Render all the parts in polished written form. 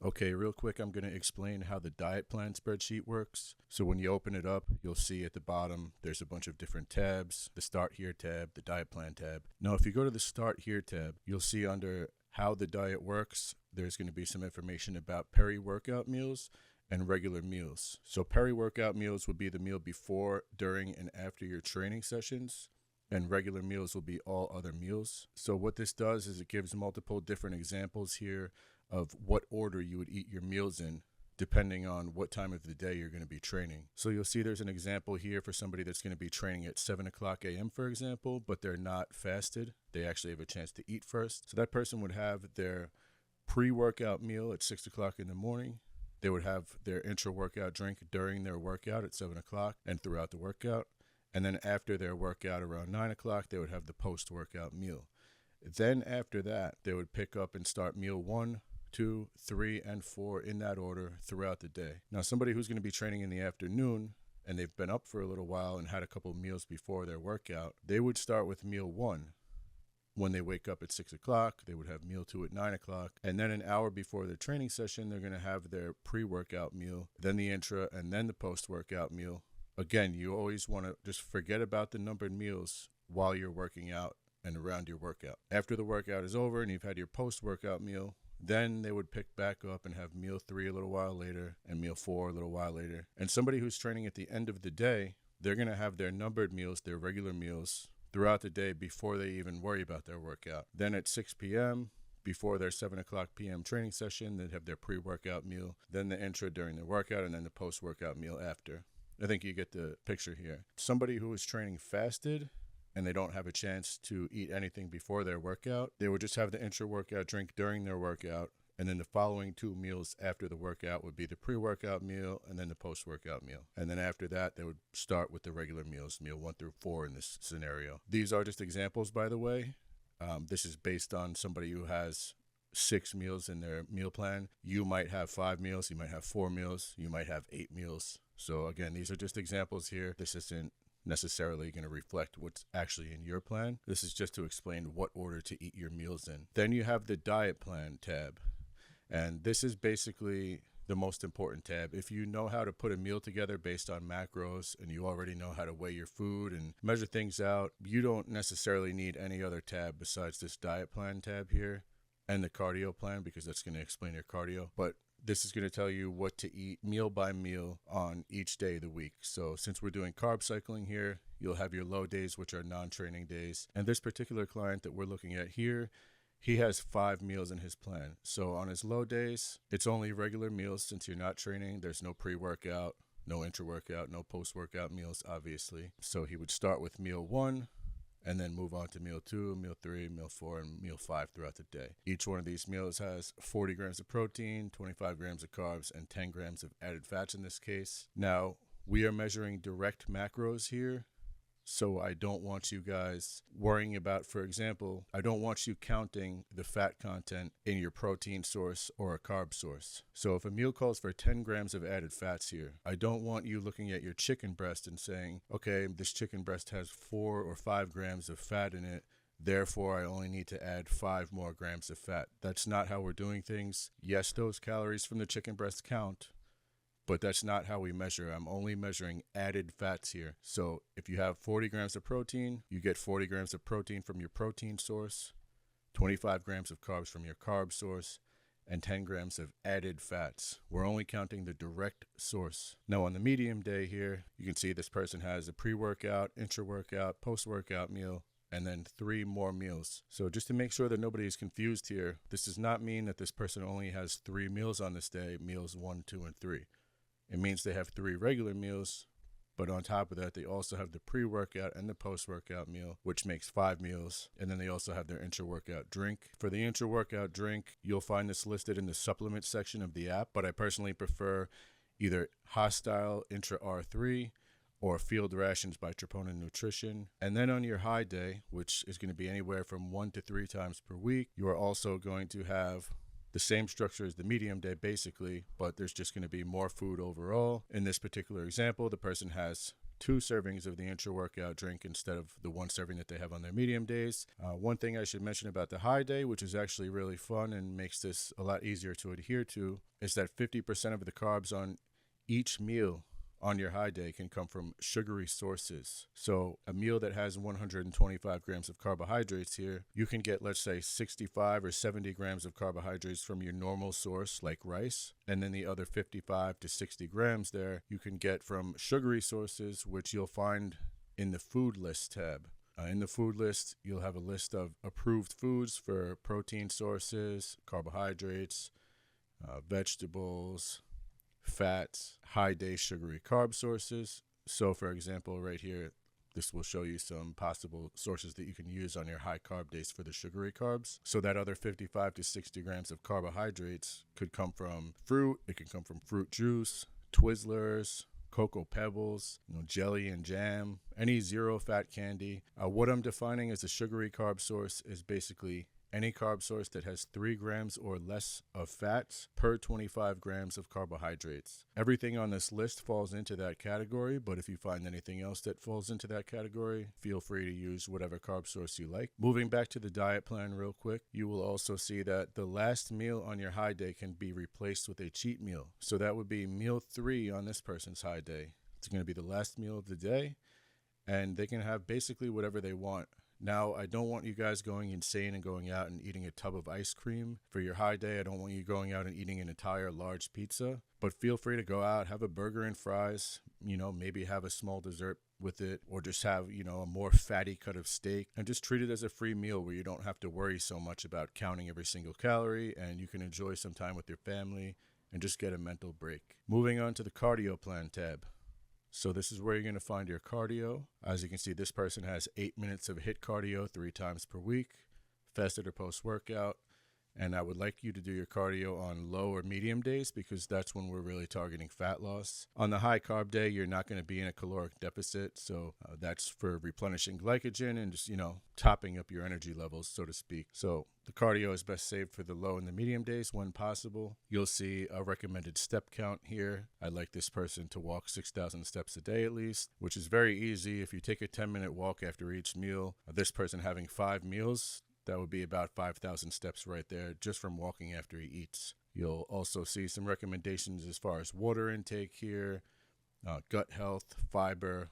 Okay, real quick, I'm going to explain how the diet plan spreadsheet works. So when you open it up, you'll see at the bottom, there's a bunch of different tabs, the Start Here tab, the Diet Plan tab. Now, if you go to the Start Here tab, you'll see under how the diet works, there's going to be some information about peri-workout meals and regular meals. So peri-workout meals would be the meal before, during, and after your training sessions. And regular meals will be all other meals. So what this does is it gives multiple different examples here of what order you would eat your meals in depending on what time of the day you're going to be training. So you'll see there's an example here for somebody that's going to be training at 7 o'clock a.m., for example, but they're not fasted. They actually have a chance to eat first. So that person would have their pre-workout meal at 6 o'clock in the morning. They would have their intra-workout drink during their workout at 7 o'clock and throughout the workout. And then after their workout around 9 o'clock, they would have the post-workout meal. Then after that, they would pick up and start meal 1, 2, 3, and 4 in that order throughout the day. Now, somebody who's going to be training in the afternoon and they've been up for a little while and had a couple meals before their workout, they would start with meal 1. When they wake up at 6 o'clock, they would have meal 2 at 9 o'clock. And then an hour before their training session, they're going to have their pre-workout meal, then the intra, and then the post-workout meal. Again, you always want to just forget about the numbered meals while you're working out and around your workout. After the workout is over and you've had your post-workout meal, then they would pick back up and have meal 3 a little while later and meal 4 a little while later. And somebody who's training at the end of the day, they're going to have their numbered meals, their regular meals, throughout the day before they even worry about their workout. Then at 6 p.m., before their 7 o'clock p.m. training session, they'd have their pre-workout meal, then the intra during their workout, and then the post-workout meal after. I think you get the picture here. Somebody who is training fasted and they don't have a chance to eat anything before their workout, they would just have the intra-workout drink during their workout, and then the following 2 meals after the workout would be the pre-workout meal and then the post-workout meal. And then after that, they would start with the regular meals, meal 1 through 4 in this scenario. These are just examples, by the way. This is based on somebody who has 6 meals in their meal plan. You might have 5 meals, you might have 4 meals, you might have 8 meals. So again, these are just examples here. This isn't necessarily going to reflect what's actually in your plan. This is just to explain what order to eat your meals in. Then you have the diet plan tab. And this is basically the most important tab. If you know how to put a meal together based on macros and you already know how to weigh your food and measure things out, you don't necessarily need any other tab besides this diet plan tab here and the cardio plan, because that's going to explain your cardio. But this is going to tell you what to eat meal by meal on each day of the week. So since we're doing carb cycling here, you'll have your low days, which are non-training days. And this particular client that we're looking at here, he has 5 meals in his plan. So on his low days, it's only regular meals since you're not training. There's no pre-workout, no intra-workout, no post-workout meals, obviously. So he would start with meal 1 and then move on to meal 2, meal 3, meal 4, and meal 5 throughout the day. Each one of these meals has 40 grams of protein, 25 grams of carbs, and 10 grams of added fats in this case. Now, we are measuring direct macros here. So I don't want you guys worrying about, for example, I don't want you counting the fat content in your protein source or a carb source. So if a meal calls for 10 grams of added fats here, I don't want you looking at your chicken breast and saying, okay, this chicken breast has 4 or 5 grams of fat in it, therefore I only need to add 5 more grams of fat. That's not how we're doing things. Yes, those calories from the chicken breast count, but that's not how we measure. I'm only measuring added fats here. So if you have 40 grams of protein, you get 40 grams of protein from your protein source, 25 grams of carbs from your carb source, and 10 grams of added fats. We're only counting the direct source. Now on the medium day here, you can see this person has a pre-workout, intra-workout, post-workout meal, and then 3 more meals. So just to make sure that nobody is confused here, this does not mean that this person only has 3 meals on this day, meals 1, 2, and 3. It means they have 3 regular meals, but on top of that, they also have the pre-workout and the post-workout meal, which makes 5 meals. And then they also have their intra-workout drink. For the intra-workout drink, you'll find this listed in the supplement section of the app, but I personally prefer either Hostile Intra R3 or Field Rations by Troponin Nutrition. And then on your high day, which is going to be anywhere from 1 to 3 times per week, you are also going to have the same structure as the medium day basically, but there's just going to be more food overall. In this particular example, the person has 2 servings of the intra-workout drink instead of the 1 serving that they have on their medium days. One thing I should mention about the high day, which is actually really fun and makes this a lot easier to adhere to, is that 50% of the carbs on each meal on your high day can come from sugary sources. So a meal that has 125 grams of carbohydrates here, you can get, let's say, 65 or 70 grams of carbohydrates from your normal source like rice. And then the other 55 to 60 grams there, you can get from sugary sources, which you'll find in the food list tab. In the food list, you'll have a list of approved foods for protein sources, carbohydrates, vegetables, fats, high day sugary carb sources. So for example, right here, this will show you some possible sources that you can use on your high carb days for the sugary carbs. So that other 55 to 60 grams of carbohydrates could come from fruit. It can come from fruit juice, Twizzlers, Cocoa Pebbles, jelly and jam, any zero fat candy. What I'm defining as a sugary carb source is basically any carb source that has 3 grams or less of fats per 25 grams of carbohydrates. Everything on this list falls into that category, but if you find anything else that falls into that category, feel free to use whatever carb source you like. Moving back to the diet plan real quick, you will also see that the last meal on your high day can be replaced with a cheat meal. So that would be meal 3 on this person's high day. It's going to be the last meal of the day, and they can have basically whatever they want. Now, I don't want you guys going insane and going out and eating a tub of ice cream for your high day. I don't want you going out and eating an entire large pizza, but feel free to go out, have a burger and fries, maybe have a small dessert with it, or just have, a more fatty cut of steak, and just treat it as a free meal where you don't have to worry so much about counting every single calorie, and you can enjoy some time with your family and just get a mental break. Moving on to the cardio plan tab. So this is where you're going to find your cardio. As you can see, this person has 8 minutes of HIIT cardio 3 times per week, fasted or post-workout. And I would like you to do your cardio on low or medium days because that's when we're really targeting fat loss. On the high carb day, you're not going to be in a caloric deficit. So that's for replenishing glycogen and just, topping up your energy levels, so to speak. So the cardio is best saved for the low and the medium days when possible. You'll see a recommended step count here. I'd like this person to walk 6,000 steps a day at least, which is very easy. If you take a 10-minute walk after each meal, this person having 5 meals, that would be about 5,000 steps right there just from walking after he eats. You'll also see some recommendations as far as water intake here, gut health, fiber,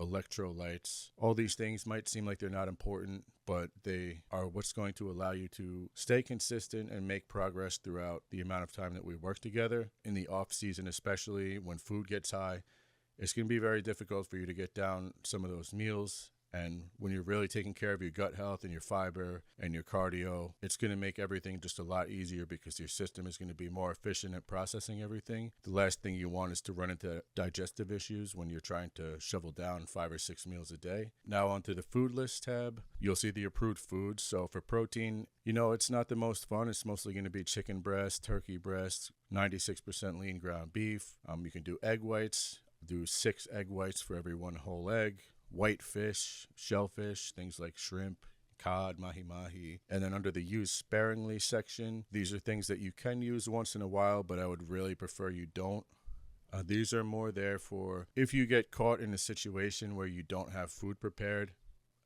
electrolytes. All these things might seem like they're not important, but they are what's going to allow you to stay consistent and make progress throughout the amount of time that we work together. In the off season, especially when food gets high, it's going to be very difficult for you to get down some of those meals. And when you're really taking care of your gut health and your fiber and your cardio, it's going to make everything just a lot easier because your system is going to be more efficient at processing everything. The last thing you want is to run into digestive issues when you're trying to shovel down 5 or 6 meals a day. Now onto the food list tab, you'll see the approved foods. So for protein, it's not the most fun. It's mostly going to be chicken breast, turkey breast, 96% lean ground beef. You can do egg whites, do 6 egg whites for every 1 whole egg. White fish, shellfish, things like shrimp, cod, mahi-mahi. And then under the use sparingly section, these are things that you can use once in a while, but I would really prefer you don't. These are more there for if you get caught in a situation where you don't have food prepared.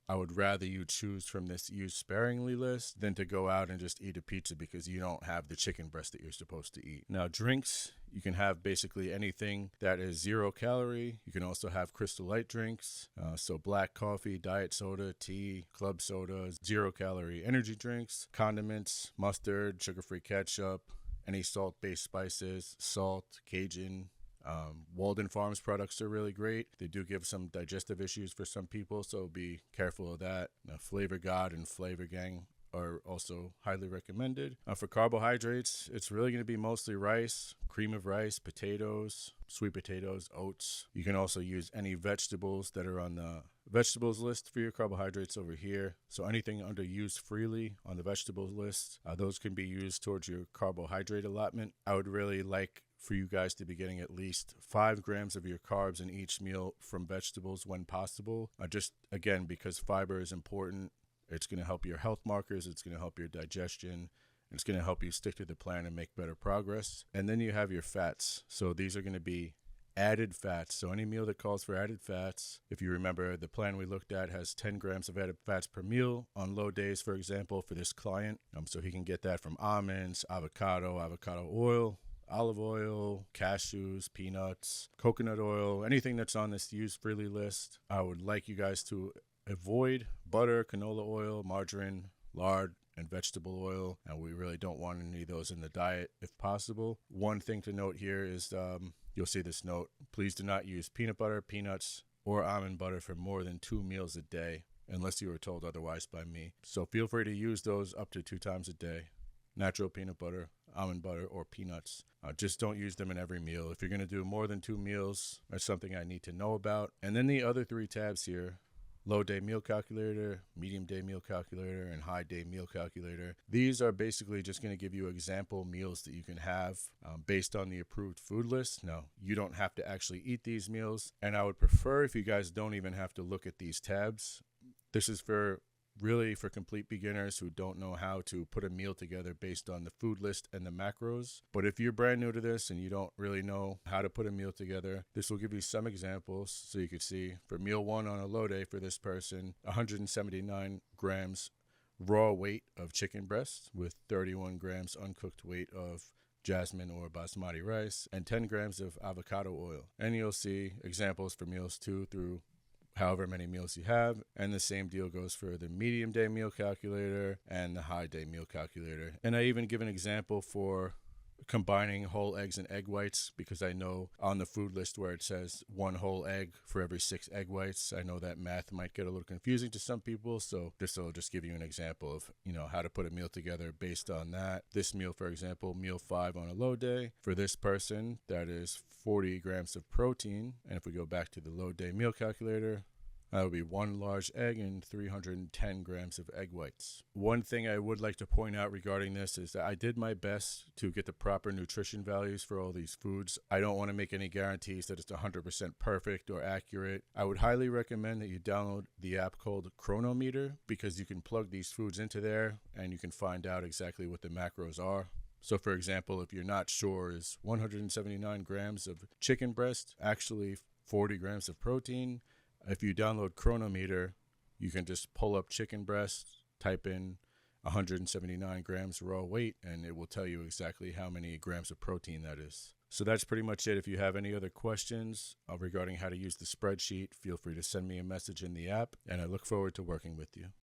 I would rather you choose from this use sparingly list than to go out and just eat a pizza because you don't have the chicken breast that you're supposed to eat. Now, drinks, you can have basically anything that is 0 calorie. You can also have Crystal Light drinks, so black coffee, diet soda, tea, club sodas, 0 calorie energy drinks, condiments, mustard, sugar-free ketchup, any salt-based spices, salt, Cajun. Walden Farms products are really great. They do give some digestive issues for some people, so be careful of that. Flavor God and Flavor Gang are also highly recommended. For carbohydrates, it's really going to be mostly rice, cream of rice, potatoes, sweet potatoes, oats. You can also use any vegetables that are on the vegetables list for your carbohydrates over here. So anything under use freely on the vegetables list, those can be used towards your carbohydrate allotment. I would really like for you guys to be getting at least 5 grams of your carbs in each meal from vegetables when possible. Just again, because fiber is important. It's going to help your health markers. It's going to help your digestion. It's going to help you stick to the plan and make better progress. And then you have your fats. So these are going to be added fats. So any meal that calls for added fats, if you remember, the plan we looked at has 10 grams of added fats per meal on low days, for example, for this client. So he can get that from almonds, avocado oil, olive oil, cashews, peanuts, coconut oil, anything that's on this use freely list. I would like you guys to avoid butter, canola oil, margarine, lard, and vegetable oil, and we really don't want any of those in the diet if possible. One thing to note here is you'll see this note: please do not use peanut butter, peanuts, or almond butter for more than 2 meals a day unless you were told otherwise by me. So feel free to use those up to 2 times a day: natural peanut butter, almond butter, or peanuts. Just don't use them in every meal. If you're going to do more than 2 meals, that's something I need to know about. And then the other 3 tabs here: low day meal calculator, medium day meal calculator, and high day meal calculator. These are basically just going to give you example meals that you can have based on the approved food list. Now, you don't have to actually eat these meals, and I would prefer if you guys don't even have to look at these tabs. This is really for complete beginners who don't know how to put a meal together based on the food list and the macros. But if you're brand new to this and you don't really know how to put a meal together, this will give you some examples so you can see. For meal 1 on a low day for this person, 179 grams raw weight of chicken breast with 31 grams uncooked weight of jasmine or basmati rice and 10 grams of avocado oil. And you'll see examples for meals 2 through however many meals you have, and the same deal goes for the medium day meal calculator and the high day meal calculator. And I even give an example for combining whole eggs and egg whites, because I know on the food list where it says 1 whole egg for every 6 egg whites, I know that math might get a little confusing to some people, so this will just give you an example of how to put a meal together based on that. This meal, for example, meal 5 on a low day, for this person, that is 40 grams of protein. And if we go back to the low day meal calculator, that would be 1 large egg and 310 grams of egg whites. One thing I would like to point out regarding this is that I did my best to get the proper nutrition values for all these foods. I don't want to make any guarantees that it's 100% perfect or accurate. I would highly recommend that you download the app called Chronometer, because you can plug these foods into there and you can find out exactly what the macros are. So for example, if you're not sure, is 179 grams of chicken breast actually 40 grams of protein? If you download Chronometer, you can just pull up chicken breast, type in 179 grams raw weight, and it will tell you exactly how many grams of protein that is. So that's pretty much it. If you have any other questions regarding how to use the spreadsheet, feel free to send me a message in the app, and I look forward to working with you.